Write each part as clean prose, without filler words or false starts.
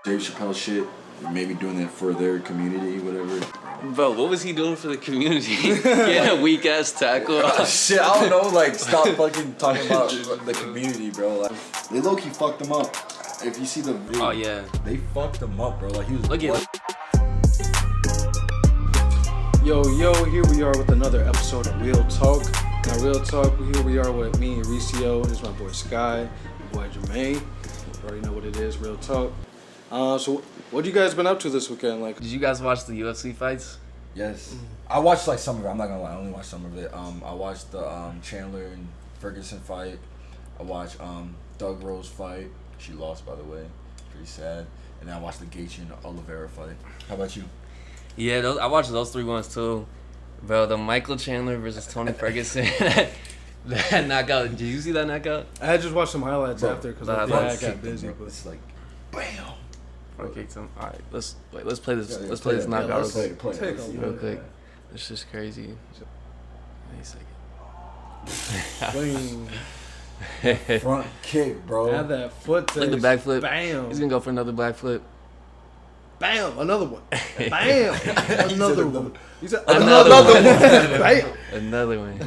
Dave Chappelle shit. Maybe doing it for their community, whatever. Bro, what was he doing for the community? He had a weak ass tackle. Shit, I don't know. Like, stop fucking talking about the community, bro. Like, they low key fucked him up. If you see the video, Oh yeah, they fucked him up, bro. Like he was. look at. Yo, here we are with another episode of Real Talk. Now, Real Talk, here we are with me and Ricio. This is my boy Sky, my boy Jermaine. You already know what it is, Real Talk. So what you guys been up to this weekend? Like, Did you guys watch the UFC fights? Yes, I watched like some of it. I'm not gonna lie, I only watched some of it. I watched the Chandler and Ferguson fight. I watched Doug Rose fight. She lost, by the way. Pretty sad. And then I watched the Gaethje and Oliveira fight. How about you? Yeah, I watched those three ones too. Bro, the Michael Chandler versus Tony Ferguson. That knockout. Did you see that knockout? I had just watched some highlights Bro, after because nah, I that's got busy. Bro. But It's like, bam. Front kicked him. All right, let's play this. Yeah, let's play this knockout let's real play quick. it. Take Let's a see. Real look. quick. It's just crazy. Wait a second. Swing. Front kick, bro. Add that foot. Look at the backflip. Bam. He's gonna go for another backflip. Bam. Another one. Bam. Another one. He said Another another one. one. Bam. Another one.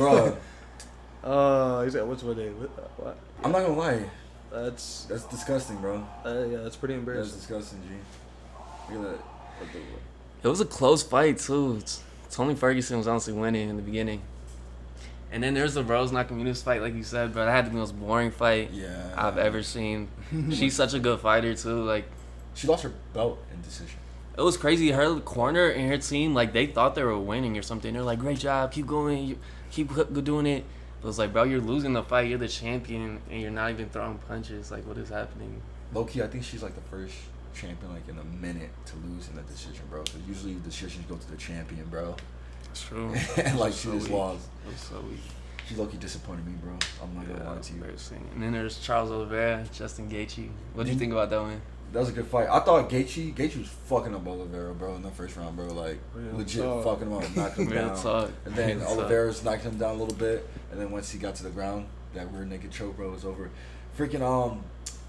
Bro, He said, what's my name? What? I'm not gonna lie. That's disgusting, bro. yeah, that's pretty That's embarrassing. disgusting, G. Look at that. It was a close fight too. Tony Ferguson was honestly winning in the beginning. And then there's the Rose Nakamunis fight, like you said, but that had to be the most boring fight Yeah. I've ever seen. She's such a good fighter too. Like, She lost her belt in decision. it was crazy. Her corner and her team, like, they thought they were winning or something. They're like, great job, keep going, keep doing it. It was like, bro, you're losing the fight. You're the champion, and you're not even throwing punches. Like, what is happening? Low key, I think she's like the first champion like in a minute to lose in that decision, bro. Because usually decisions go to the champion, bro. It's true. And like she So just weak. lost. It was so weak. She low key disappointed me, bro. I'm not gonna lie to you. Embarrassing. And then there's Charles Oliveira, Justin Gaethje. What do you think about that one? That was a good fight. I thought Gaethje was fucking up Oliveira, bro, in the first round, bro. Like Real legit talk. fucking him up, knocking him Real down. talk. And then Real talk. Oliveira's knocked him down a little bit. And then once he got to the ground, that rear naked choke, bro, was over. Freaking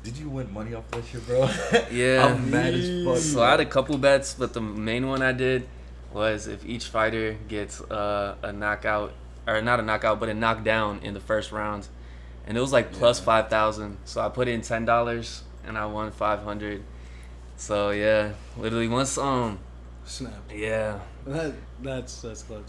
did you win money off that shit, bro? Yeah. I'm mad as fuck. So I had a couple bets, but the main one I did was if each fighter gets a knockout, or not a knockout, but a knockdown in the first round, and it was like plus 5,000. So I put in $10 and I won 500. So yeah, literally once Snap. yeah, That's clutch.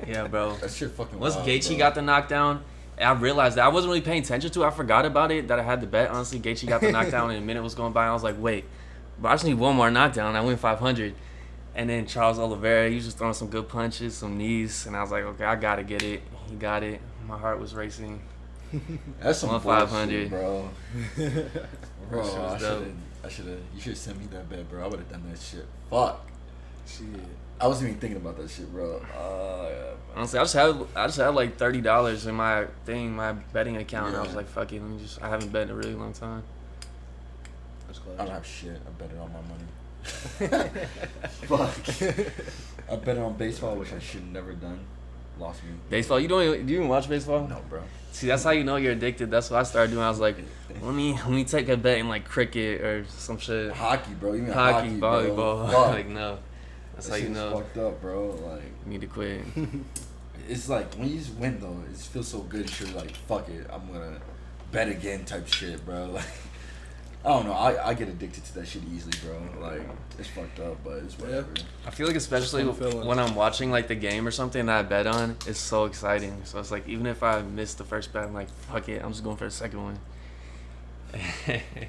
yeah, bro. That shit fucking Once wild, Gaethje bro. got the knockdown, I realized that I wasn't really paying attention to it. I forgot about it, that I had the bet. Honestly, Gaethje got the knockdown and a minute was going by. I was like, wait, but I just need one more knockdown. I win 500. And then Charles Oliveira, he was just throwing some good punches, some knees. And I was like, okay, I got to get it. He got it. My heart was racing. That's some Won bullshit, 500. bro. Bro, That shit was dope. you should have sent me that bet, bro. I would have done that shit. Fuck. Shit. I wasn't even thinking about that shit, bro. Yeah. Honestly, I just had like $30 in my betting account. And I was like, fuck it. I haven't bet in a really long time. That's I clutch. don't have shit. I bet it on my money. Fuck. I bet it on baseball, which I should have never done. Lost me. Baseball, do you even watch baseball? No, bro. See, that's how you know you're addicted. That's what I started doing. I was like, let me take a bet in like cricket or some shit. Hockey, bro. Even Hockey, bro. volleyball. Fuck. Like, no. That's That how you shit's know fucked up, bro. Like, you need to quit. it's like when you just win though, it just feels so good. You're like, fuck it, I'm gonna bet again, type shit, bro. Like, I don't know. I get addicted to that shit easily, bro. Like, it's fucked up, but it's whatever. I feel like especially Fun feeling. when I'm watching like the game or something that I bet on, it's so exciting. So it's like even if I miss the first bet, I'm like, fuck it, I'm just going for the second one.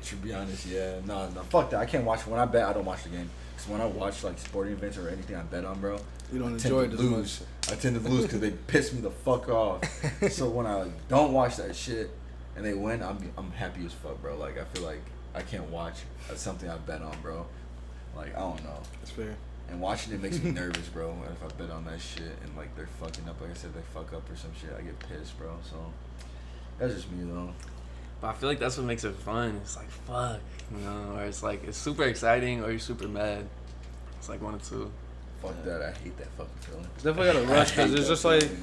To be honest, yeah, no, fuck that. I can't watch when I bet. I don't watch the game. Cause when I watch like sporting events or anything I bet on, bro, You don't I enjoy it tend as to much. lose. I tend to lose because they piss me the fuck off. So when I don't watch that shit and they win, I'm happy as fuck, bro. Like I feel like I can't watch something I bet on, bro. Like I don't know. That's fair. And watching it makes me nervous, bro. If I bet on that shit and like they're fucking up, like I said, they fuck up or some shit, I get pissed, bro. So that's just me, though. But I feel like that's what makes it fun. It's like, fuck, you know, or it's like, it's super exciting or you're super mad. It's like one or two. Fuck that. I hate that fucking feeling. It's definitely got a rush I because hate it's that just like feeling,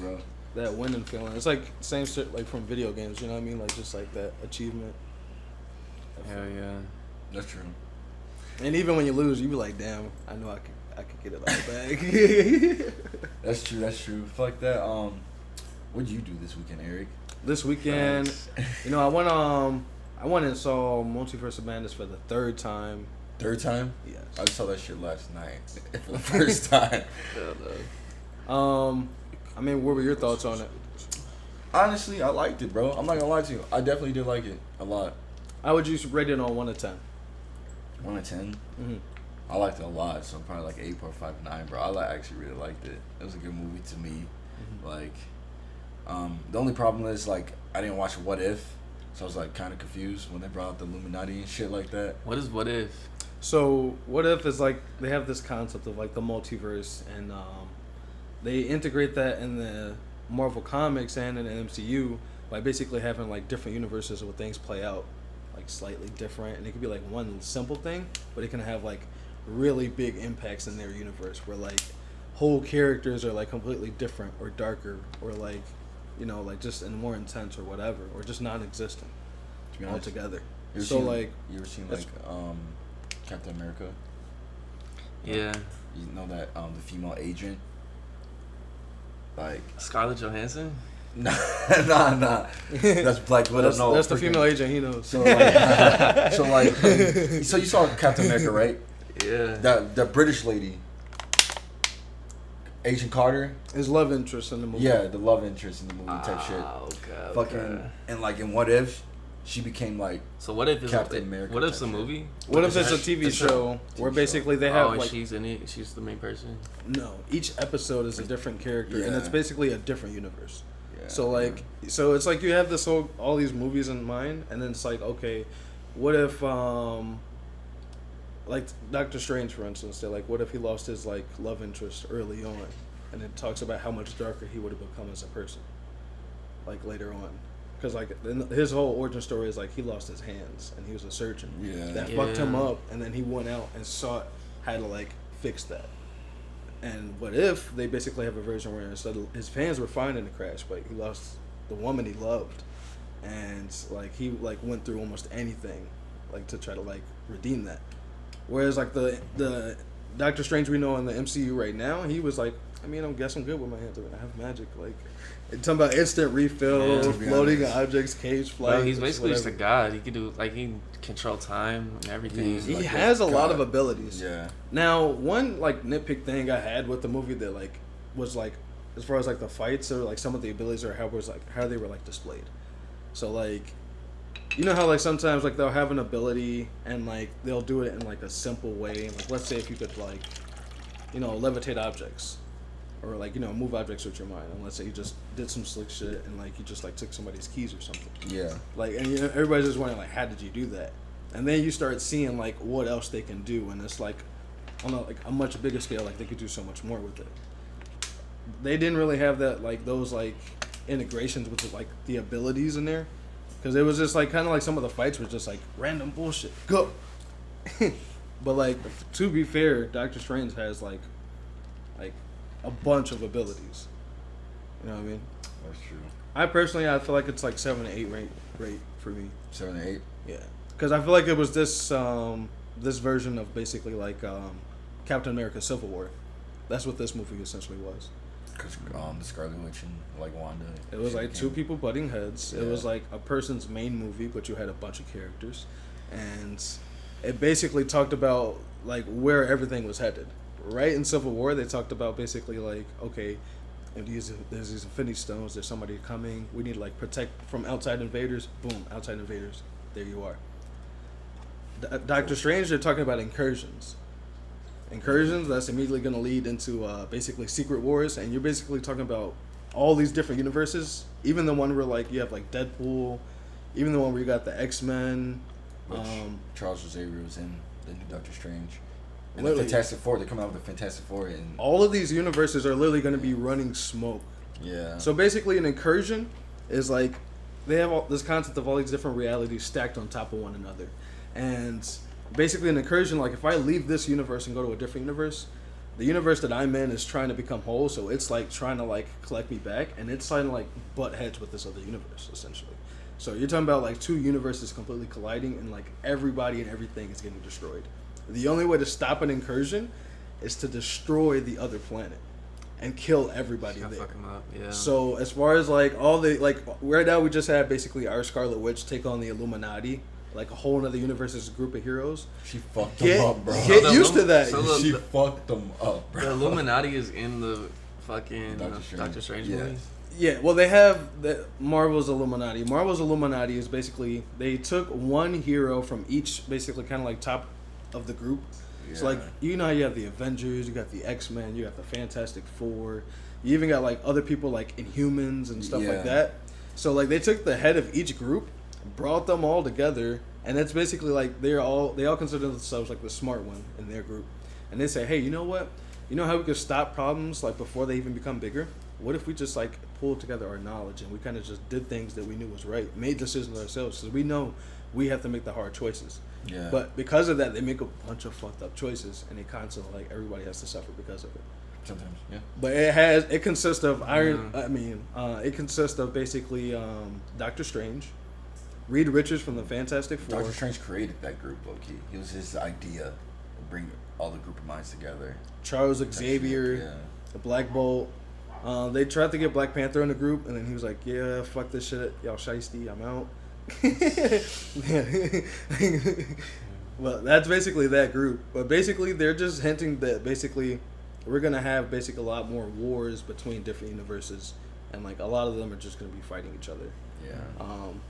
bro. that winning feeling. It's like same shit like from video games. You know what I mean? Like just like that achievement. Hell yeah. That's true. And even when you lose, you be like, damn, I know I could get it all back. That's true. I feel like that. What did you do this weekend, Eric? This weekend, I went and saw Multiverse of Madness for the third time. Third time? Yes. I just saw that shit last night for the first time. I mean, what were your thoughts on it? Honestly, I liked it, bro. I'm not gonna lie to you. I definitely did like it a lot. How would you rate it on 1 to 10? 1 to 10? Mm-hmm. I liked it a lot, so probably like 8.59, bro. I actually really liked it. It was a good movie to me. Mm-hmm. Like, the only problem is, like, I didn't watch What If, so I was, like, kind of confused when they brought out the Illuminati and shit like that. What is What If? So, What If is, like, they have this concept of, like, the multiverse, and they integrate that in the Marvel Comics and in the MCU by basically having, like, different universes where things play out, like, slightly different. And it could be, like, one simple thing, but it can have, like, really big impacts in their universe where, like, whole characters are, like, completely different or darker or, like, like just and more intense or whatever, or just non-existent altogether. You ever seen like Captain America? Yeah. You know that the female agent, like Scarlett Johansson? Nah. That's Black Widow. That's the female agent. He knows. So so you saw Captain America, right? Yeah. That British lady. Agent Carter, his love interest in the movie. Yeah, the love interest in the movie type shit. Okay. Fucking and like in What If, she became like. So what if Captain America? What if it's a movie? What if it's a TV show where basically they have like she's in it. She's the main person. No, each episode is a different character, and it's basically a different universe. Yeah. So it's like you have all these movies in mind, and then it's like, okay, what if like Doctor Strange, for instance, they're like, what if he lost his like love interest early on, and it talks about how much darker he would have become as a person, like later on, because like his whole origin story is like he lost his hands and he was a surgeon. That fucked him up, and then he went out and sought how to like fix that. And what if they basically have a version where instead of, his hands were fine in the crash, but he lost the woman he loved, and like he like went through almost anything, like to try to like redeem that. Whereas like the Doctor Strange we know in the MCU right now, he was like, I mean, I guess I'm good with my hands. I have magic. Like, talking about instant refill, floating objects, cage flight. Well, he's basically just a god. He can do he can control time and everything. He has a lot of abilities. Yeah. Now, one like nitpick thing I had with the movie that like was like as far as like the fights or like some of the abilities or how they were like displayed. So like, you know how like sometimes like they'll have an ability and like they'll do it in like a simple way. Like let's say if you could like, levitate objects, or like move objects with your mind. And let's say you just did some slick shit and like you just like took somebody's keys or something. Yeah. Like and everybody's just wondering like how did you do that? And then you start seeing like what else they can do, and it's like on a much bigger scale. Like they could do so much more with it. They didn't really have that like those like integrations with like the abilities in there. Because it was just like kind of like some of the fights were just like random bullshit. Go. But like to be fair, Doctor Strange has like a bunch of abilities. You know what I mean? That's true. I feel like it's like 7 to 8 rate for me. 7 to 8. Yeah. Because I feel like it was this version of basically like Captain America: Civil War. That's what this movie essentially was. Because the Scarlet Witch and like Wanda. It was like two people butting heads. Yeah. It was like a person's main movie, but you had a bunch of characters, and it basically talked about like where everything was headed. Right in Civil War, they talked about basically like, okay, there's these Infinity Stones. There's somebody coming. We need to like protect from outside invaders. Boom, outside invaders. There you are. Doctor Strange, they're talking about incursions. That's immediately going to lead into basically secret wars, and you're basically talking about all these different universes, even the one where like you have like Deadpool, even the one where you got the X-Men, Charles Xavier was in the new Doctor Strange, and the Fantastic Four. They're coming out with the Fantastic Four, and all of these universes are literally going to be running smoke. Yeah. So basically, an incursion is like they have this concept of all these different realities stacked on top of one another, and basically an incursion, like if I leave this universe and go to a different universe, the universe that I'm in is trying to become whole, so it's like trying to like collect me back, and it's trying to like butt heads with this other universe essentially. So you're talking about like two universes completely colliding, and like everybody and everything is getting destroyed. the only way to stop an incursion is to destroy the other planet and kill everybody there. Fuck 'em up, yeah. So as far as like all the like right now we just had basically our Scarlet Witch take on the Illuminati, like a whole another universe's group of heroes. She fucked them up, bro. Get used to that. She fucked them up, bro. The Illuminati is in the fucking Doctor Strange movies. Yeah, well, they have the Marvel's Illuminati. Marvel's Illuminati is basically they took one hero from each, basically kind of like top of the group. Yeah. So like you know how you have the Avengers, you got the X-Men, you got the Fantastic Four, you even got like other people like Inhumans and stuff like that. So like they took the head of each group, brought them all together, and it's basically like they all consider themselves like the smart one in their group, and they say, hey, you know what? You know how we could stop problems like before they even become bigger? What if we just like pulled together our knowledge and we kind of just did things that we knew was right, made decisions ourselves, because we know we have to make the hard choices. Yeah. But because of that, they make a bunch of fucked up choices, and it constantly like everybody has to suffer because of it. Sometimes, yeah. But it consists of it consists of basically Doctor Strange, Reed Richards from the Fantastic Four. Doctor Strange created that group, low-key. It was his idea to bring all the group of minds together. Charles Xavier, the Black Bolt. They tried to get Black Panther in the group, and then he was like, yeah, fuck this shit. Y'all shiesty, I'm out. Well, that's basically that group. But basically, they're just hinting that basically we're going to have basically a lot more wars between different universes. And, like, a lot of them are just going to be fighting each other. Yeah.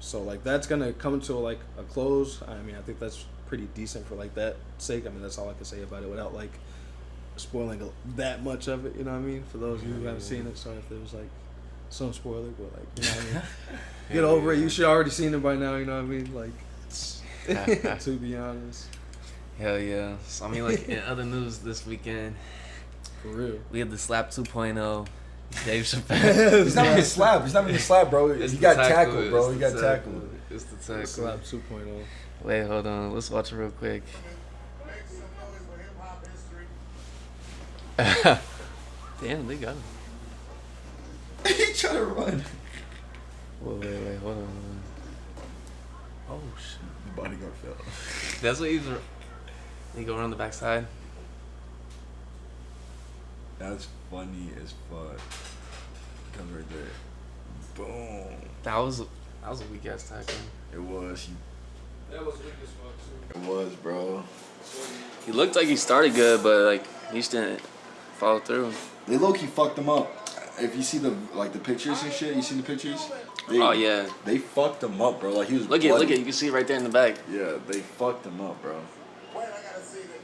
So, like, that's going to come to, like, a close. I mean, I think that's pretty decent for, like, that sake. I mean, that's all I can say about it without, like, spoiling that much of it, you know what I mean? For those of you who haven't seen it, sorry if there was like some spoiler, but like, you know what I mean? Get over it. You should already seen it by now, you know what I mean? Like, to be honest. Hell yeah. So, I mean, like, in other news this weekend, for real, we had the Slap 2.0. Dave Chappelle. It's not even a slap. It's not even a slap, bro. He got tackled, bro. He got tackled. It's the tackle. Slap 2.0. Wait, hold on. Let's watch it real quick. Damn, they got him. He tried to run. Wait, hold on. Oh shit! The bodyguard fell. That's what he go around the backside. That's funny as fuck. Comes right there. Boom. That was a weak ass tackle. It was. That was weak as fuck too. It was, bro. He looked like he started good, but like he just didn't follow through. They low-key fucked him up. If you see the pictures and shit, you seen the pictures? They fucked him up, bro. Like he was. Look at you can see it right there in the back. Yeah, they fucked him up, bro. Wait, I gotta see it.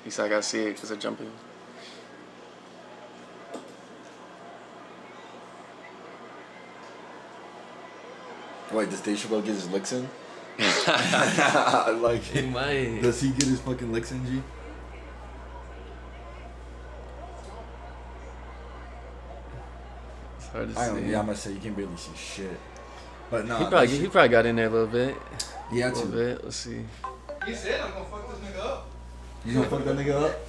He said I gotta see it because they're jumping. Wait, does Dave Chappelle get his licks in? Like, he might. Does he get his fucking licks in, G? Hard to see. I'm gonna say you can barely see shit. But no, he probably got in there a little bit. Yeah, a little bit. Let's see. He said I'm gonna fuck this nigga up. You gonna fuck that nigga up?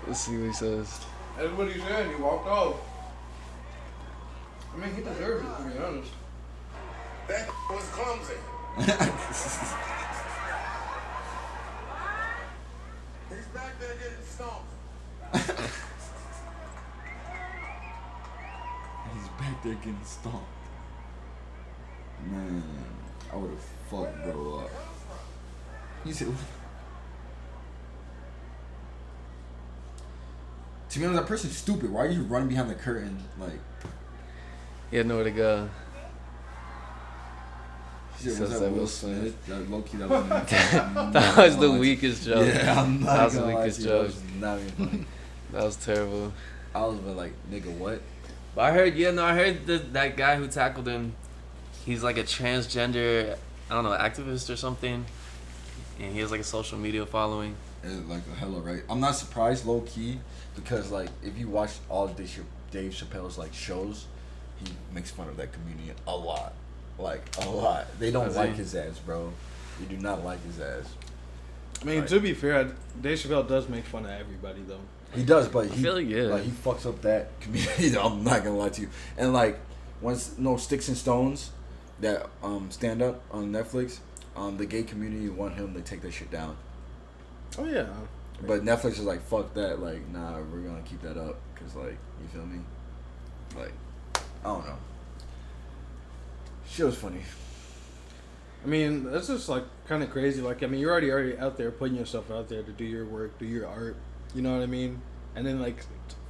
Let's see what he says. That's what he said. He walked off. I mean, he deserves it, to be honest. That was clumsy. He's back there getting stomped. He's back there getting stomped. Man, I would have fucked bro up. He said, to be honest, that person's stupid. Why are you running behind the curtain? Like, he had nowhere to go. He said, was that Will Smith? That low-key, that was that was the weakest joke. Yeah, I'm not that was the gonna weakest lie joke. That was not even funny. That was terrible. I was like, nigga, what? But I heard that guy who tackled him, he's like a transgender, I don't know, activist or something. And he has like a social media following. It's like a hella right. I'm not surprised, low key, because like if you watch all of Dave Chappelle's like shows, he makes fun of that community a lot. Like a lot. They don't like his ass, bro. They do not like his ass. I mean, like, to be fair, Dave Chappelle does make fun of everybody though. He does, but he like he fucks up that community. I'm not gonna lie to you. And like once Sticks and Stones, that stand up on Netflix, the gay community want him to take that shit down. Oh yeah. But Netflix is like, fuck that. Like, nah, we're gonna keep that up. Cause like, you feel me? Like, I don't know. Shit was funny. I mean, that's just like kind of crazy. Like, I mean, you're already out there putting yourself out there to do your work, do your art. You know what I mean? And then like,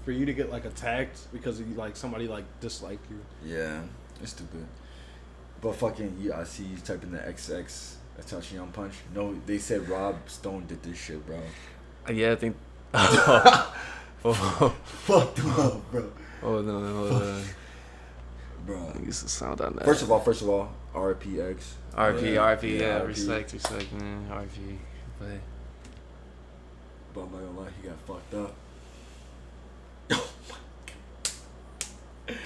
for you to get like attacked because of, like somebody like disliked you. Yeah, it's stupid. But fucking, yeah, I see you typing the XX Atachian punch. No, they said Rob Stone did this shit, bro. Yeah, I think. Fucked him up, bro. Oh no, Bro. I used to sound on that. First of all, RPX. RP, yeah, RP. respect, man, RP. But I'm not gonna lie, he got fucked up. Oh my god.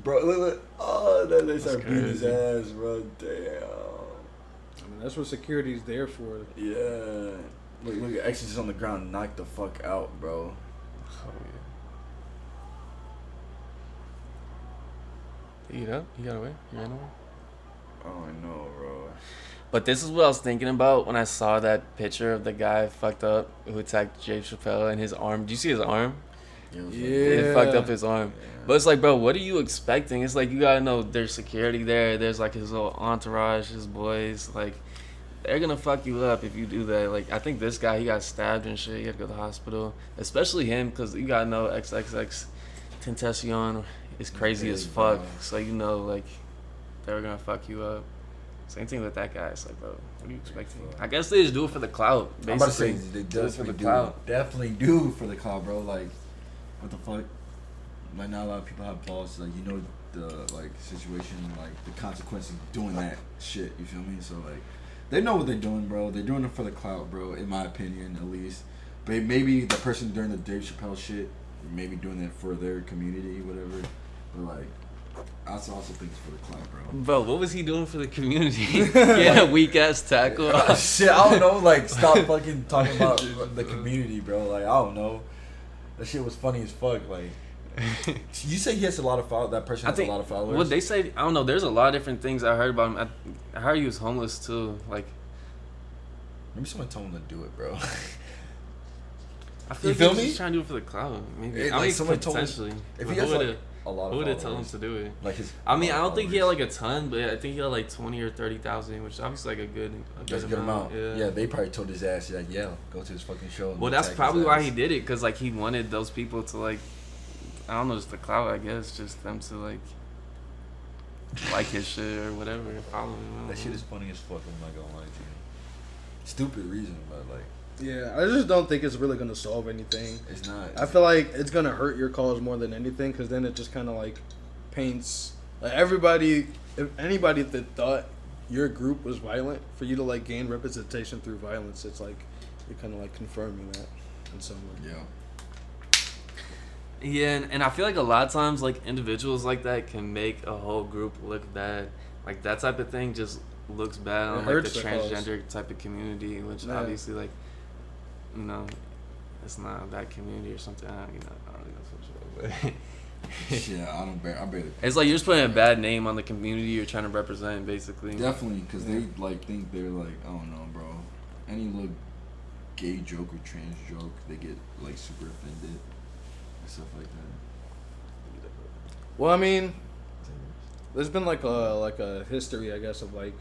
Bro, look. Oh, they start beating his ass, bro. Damn. I mean, that's what security's there for. Yeah. Look at X is on the ground, knocked the fuck out, bro. Oh yeah. You up? You got away? You ran away? Oh, I know, bro. But this is what I was thinking about when I saw that picture of the guy fucked up who attacked Jay Chappelle and his arm. Do you see his arm? Yeah. It fucked up his arm. Yeah. But it's like, bro, what are you expecting? It's like, you gotta know there's security there. There's like his little entourage, his boys. Like, they're gonna fuck you up if you do that. Like, I think this guy, he got stabbed and shit. He had to go to the hospital. Especially him, because you gotta know XXX Tentacion is crazy as fuck. So, you know, like, they were gonna fuck you up. Same thing with that guy. It's like, bro, what are you expecting? I guess they just do it for the clout. Basically. I'm about to say, they do it for definitely the clout. Definitely do for the clout, bro. Like, what the fuck? Like, not a lot of people have balls. Like, you know the, like, situation, like, the consequence of doing that shit. You feel me? So, like, they know what they're doing, bro. They're doing it for the clout, bro, in my opinion, at least. But maybe the person during the Dave Chappelle shit, maybe doing it for their community, whatever. But, like, I also think it's for the clout, bro. Bro, what was he doing for the community? Yeah, weak ass tackle. Shit, I don't know. Like, stop fucking talking about the community, bro. Like, I don't know. That shit was funny as fuck. Like, you say he has a lot of followers. That person has a lot of followers. Well, they say, I don't know. There's a lot of different things I heard about him. I heard he was homeless too. Like, maybe someone told him to do it, bro. I feel You like feel he was me? just trying to do it for the clout. Maybe. It, I like, mean, someone told him. potentially. If But he has who like would've- a lot of who would have followers, told him to do it? like his. I mean, I don't think he had like a ton, but I think he had like 20 or 30,000, which is obviously like a good amount. Yeah. Yeah, they probably told his ass, like, yeah, go to his fucking show. And Well, that's attack probably his why ass. he did it, because like he wanted those people to like, I don't know, just the clout, I guess, just them to like his shit or whatever, follow him. That shit is funny as fuck. I'm not gonna lie to you. Stupid reason, but like, Yeah, I just don't think it's really gonna solve anything. it's not. I feel like it's gonna hurt your cause more than anything, because then it just kind of like paints like everybody. If anybody that thought your group was violent, for you to like gain representation through violence, it's like you're kind of like confirming that in some way. Yeah. Yeah, and I feel like a lot of times, like, individuals like that can make a whole group look bad. Like, that type of thing just looks bad on, like, the hurts the cause. transgender type of community, which Yeah. obviously, like, you know, it's not that community or something. I don't really know for sure, but... Yeah, I barely. It's like you're just putting a bad name on the community you're trying to represent, basically. Definitely, because they like think they're like, I don't know, bro. Any little gay joke or trans joke, they get like super offended and stuff like that. Well, I mean, there's been like a history, I guess, of like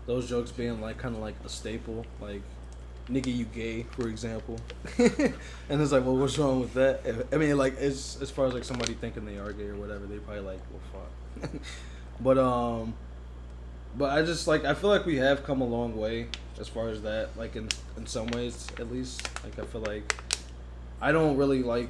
those jokes being like kind of like a staple, like "nigga, you gay," for example. And it's like, well, what's wrong with that? I mean, like, as far as like somebody thinking they are gay or whatever, they probably like, well, fuck. But I just like, I feel like we have come a long way as far as that, like in some ways at least. Like, I feel like I don't really like.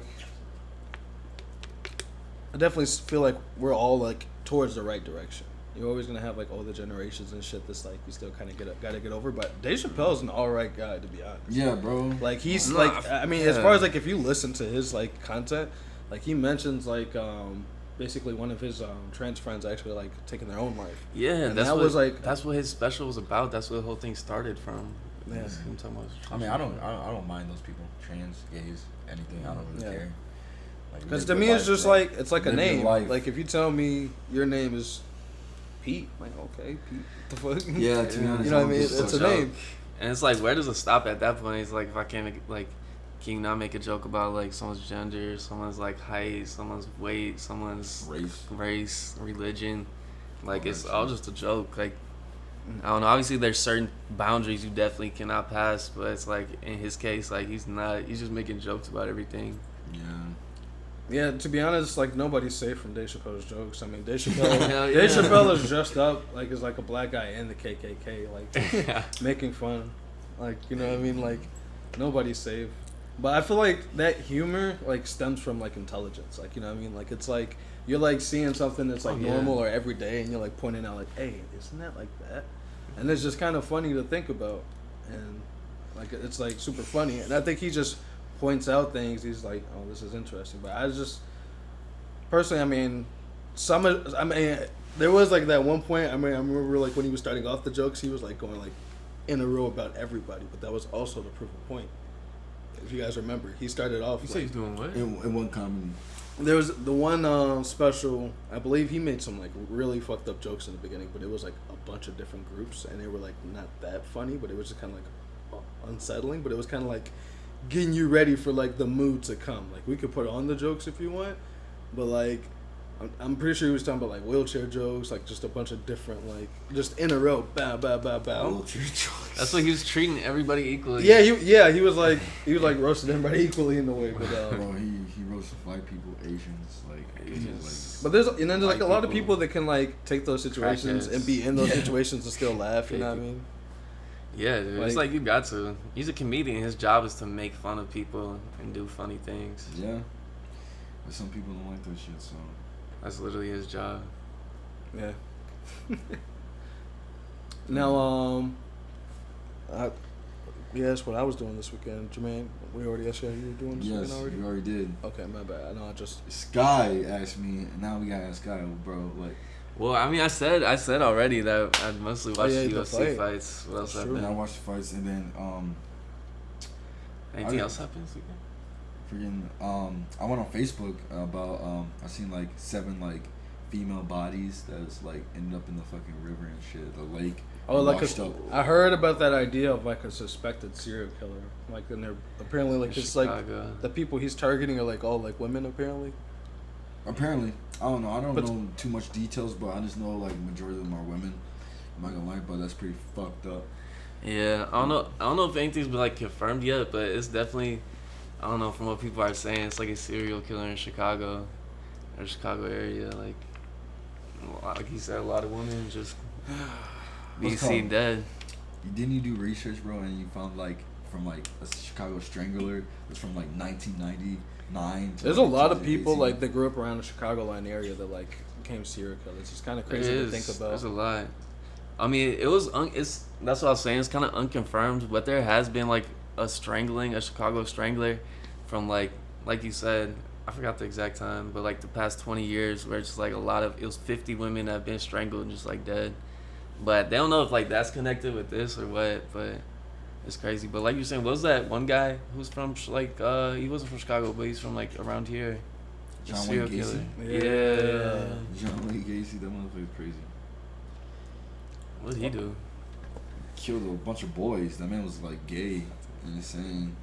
I definitely feel like we're all like towards the right direction. You're always gonna have like older generations and shit that's like you still kind of gotta get over. But Dave Chappelle's an alright guy, to be honest. Yeah, bro. Like he's Nah, like, I mean, as yeah. far as like if you listen to his like content, like he mentions like basically one of his trans friends actually like taking their own life. Yeah, And that's that what, was, like- that's what his special was about. That's what the whole thing started from. Yeah. Him talking about I mean, I don't mind those people, trans, gays, anything. I don't really Yeah. care. Like, Because live to your me, it's life, just bro. like it's like a Live your name. life. Like if you tell me your name is Pete, like okay, Pete. What the fuck? Yeah, to be honest, You know what I don't mean? give a It's a fuck. name. And it's like, where does it stop at that point? It's like, if I can't make, like, can you not make a joke about, like, someone's gender, someone's, like, height, someone's weight, someone's race, religion? Like, it's all just a joke. Like, I don't know. Obviously, there's certain boundaries you definitely cannot pass, but it's like, in his case, like, he's just making jokes about everything. Yeah. Yeah, to be honest, like, nobody's safe from Dave Chappelle's jokes. I mean, Dave Chappelle is dressed up like as like a black guy in the KKK, like making fun, like, you know what I mean? Like, nobody's safe. But I feel like that humor like stems from like intelligence, like, you know what I mean? Like, it's like you're like seeing something that's like normal or everyday, and you're like pointing out like, hey, isn't that like that? And it's just kind of funny to think about, and like it's like super funny. And I think he just points out things. He's like, oh, this is interesting. But I just personally, I mean, there was like that one point. I mean, I remember like when he was starting off the jokes, he was like going like in a row about everybody. But that was also to prove a point. If you guys remember, he started off. You say he's doing what? In one comedy. There was the one special. I believe he made some like really fucked up jokes in the beginning, but it was like a bunch of different groups, and they were like not that funny, but it was just kind of like unsettling. But it was kind of like getting you ready for like the mood to come. Like, we could put on the jokes if you want, but like I'm pretty sure he was talking about like wheelchair jokes, like just a bunch of different like just in a row, bow bow bow bow. Wheelchair jokes. That's what he was treating everybody equally. Yeah, he was like roasting everybody equally in the way, but bro, he roasted white people, Asians, like Asians. But there's like a lot of people that can like take those situations and be in those situations and still laugh. You know what I mean? Yeah, dude. It's like you got to. He's a comedian. His job is to make fun of people and do funny things. Yeah. But some people don't like that shit, so. That's literally his job. Yeah. Now, that's what I was doing this weekend. Jermaine, we already asked you how you were doing this weekend already? Yes, you already did. Okay, my bad. I know I just... Sky asked me, and now we gotta ask Sky, bro, like... Well, I mean, I said already that I mostly watched UFC fights. What else happened? Yeah, I watched the fights, and then, anything else happened this weekend? I went on Facebook about, I seen like 7 like female bodies that's like ended up in the fucking river and shit, the lake. Oh, like I heard about that idea of like a suspected serial killer. Like, and they're apparently like it's like the people he's targeting are like all like women apparently. Apparently, I don't know. I don't know too much details, but I just know like majority of them are women. I'm not gonna lie, but that's pretty fucked up. Yeah, I don't know if anything's been like confirmed yet, but it's definitely, I don't know, from what people are saying, it's like a serial killer in Chicago, or Chicago area. Like he said, a lot of women just be seen dead. Didn't you do research, bro, and you found like from like a Chicago Strangler that's from like 1999. There's a lot of people like that grew up around the Chicagoland area that like became serial killers. It's kind of crazy to think about. There's a lot. I mean, that's what I was saying. It's kind of unconfirmed, but there has been like a Chicago strangler from like you said, I forgot the exact time, but like the past 20 years where it's just like it was 50 women that have been strangled and just like dead. But they don't know if like that's connected with this or what, but it's crazy. But like you're saying, what was that one guy who's from like, he wasn't from Chicago, but he's from like around here. John Wayne Gacy? Yeah. John Wayne Gacy, that motherfucker's crazy. What did he do? Killed a bunch of boys. That man was like gay and insane.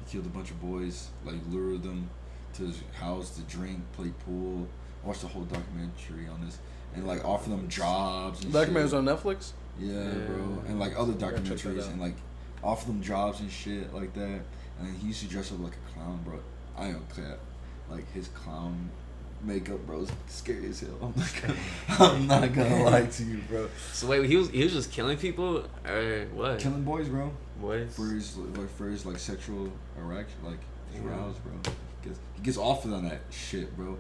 He killed a bunch of boys, like lured them to his house to drink, play pool. I watched the whole documentary on this, and like offer them jobs. And documentary's on Netflix? Yeah, bro. And like other documentaries, and like offer them jobs and shit like that. And he used to dress up like a clown, bro. I don't cap. Like his clown makeup, bro, is scary as hell. I'm not gonna lie to you, bro. So wait, he was just killing people or what? Killing boys, bro. Boys. For his like sexual erection, like aroused, bro. He gets off on that shit, bro.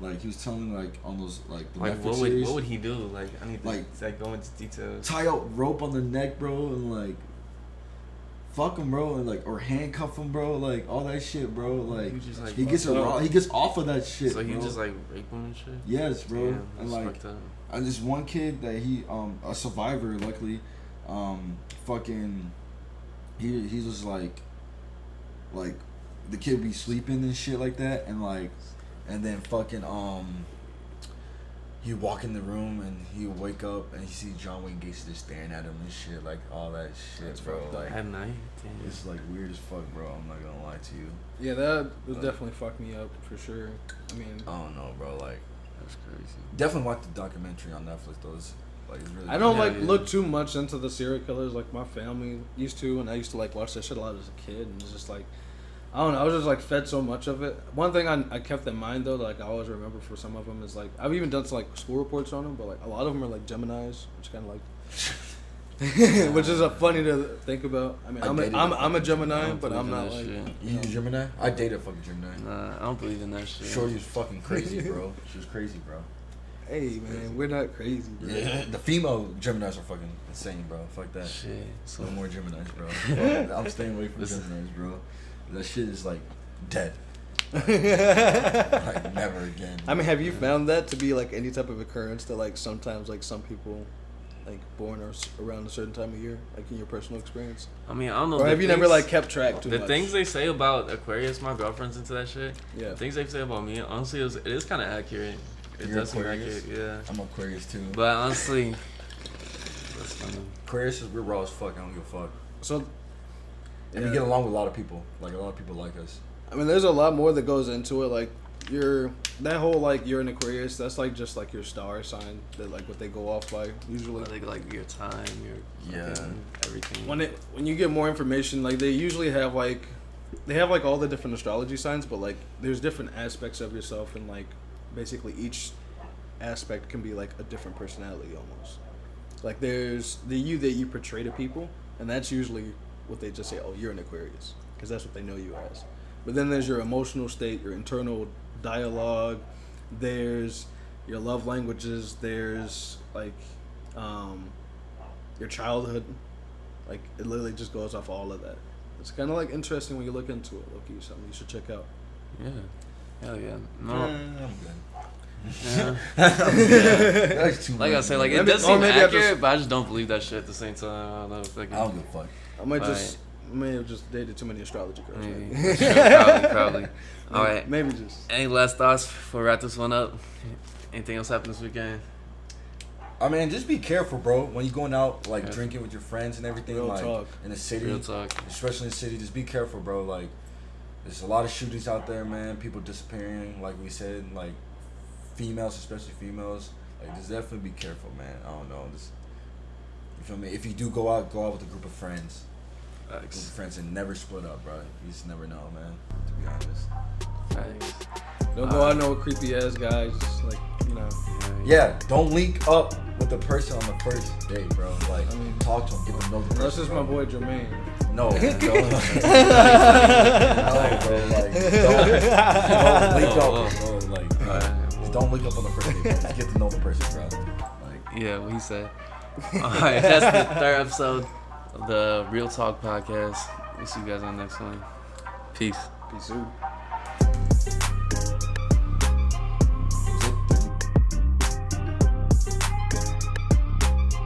Like he was telling like on those like the Netflix series. What would he do? Like I need to like go into details. Tie a rope on the neck, bro, and like fuck him, bro, and like or handcuff him, bro, like all that shit, bro. Like he gets off of that shit. So he bro. just like rape him and shit. Yes, bro. Damn, and like and this one kid that he a survivor, luckily, fucking he was like the kid be sleeping and shit like that, and like and then fucking he would walk in the room and he would wake up and he see John Wayne Gacy just staring at him and shit, like all that shit, That's bro. fucked up. Like At night. it's like weird as fuck, bro. I'm not gonna lie to you. Yeah, that was definitely fucked me up for sure. I mean, I don't know, bro. Like That's crazy. definitely watch the documentary on Netflix. Though it's like it's really. I don't good. like look too much into the serial killers like my family used to, and I used to like watch that shit a lot as a kid, and it's just like, I don't know, I was just like fed so much of it. One thing I kept in mind though, like I always remember for some of them is like I've even done some like school reports on them, but like a lot of them are like Geminis, which kind of like. Which is funny to think about. I mean, I'm a Gemini, but I'm not like. Shit. You a Gemini? I dated a fucking Gemini. Nah, I don't believe in that shit. Shorty was fucking crazy, bro. She was crazy, bro. Hey man, we're not crazy, bro. Yeah, the female Geminis are fucking insane, bro. Fuck that. Shit. So No more Geminis, bro. I'm staying away from Geminis, bro. That shit is like dead. Like never again. I mean, have you found that to be like any type of occurrence that like sometimes like some people like born or around a certain time of year, like in your personal experience? I mean, I don't know. Or have you never like kept track too the much? things they say about Aquarius? My girlfriend's into that shit. Yeah. The things they say about me, honestly, it is kind of accurate. It You're does seem Aquarius? accurate, yeah. I'm Aquarius too. But honestly, that's funny. Aquarius is we're raw as fuck. I don't give a fuck. So, And we get along with a lot of people. Like a lot of people like us. I mean, there's a lot more that goes into it. Like that whole like you're an Aquarius. That's like just like your star sign. That like what they go off by usually. Like your time, your Yeah. fucking everything. When you get more information, like they usually have like all the different astrology signs, but like there's different aspects of yourself, and like basically each aspect can be like a different personality almost. Like there's the you that you portray to people, and that's usually what they just say, oh, you're an Aquarius, because that's what they know you as. But then there's your emotional state, your internal dialogue, there's your love languages, there's like your childhood. Like it literally just goes off all of that. It's kind of like interesting when you look into it. Loki, something you should check out. Yeah. Hell yeah. No. I'm good. Yeah. That's too Like I much, said, like man. it does seem maybe I accurate, just- but I just don't believe that shit at the same time. I don't know if like I don't give a fuck. I may have just dated too many astrology girls. maybe. Maybe. Probably. All right. Maybe just. Any last thoughts before we wrap this one up? Anything else happened this weekend? I mean, just be careful, bro. When you're going out, like Yeah. drinking with your friends and everything, Real like talk. in the city, Real talk. especially in the city, just be careful, bro. Like, there's a lot of shootings out there, man. People disappearing, like we said, like females, especially females. Like, just definitely be careful, man. I don't know. Just, you feel me? If you do go out with a group of friends. Group of friends and never split up, bro. You just never know, man. To be honest. Facts. Don't go out no creepy ass guys. Just like, you know. Yeah, don't link up with the person on the first date, bro. Like, I mean, talk to him, get to know the person. That's just bro. my boy Jermaine. No, don't. No, bro. Like, don't link up, bro. Like, just don't link up on the first date, bro. Just get to know the person, bro. Like, Yeah, what he said. Alright, that's the third episode of the Real Talk podcast. We'll see you guys on the next one. Peace. Peace out.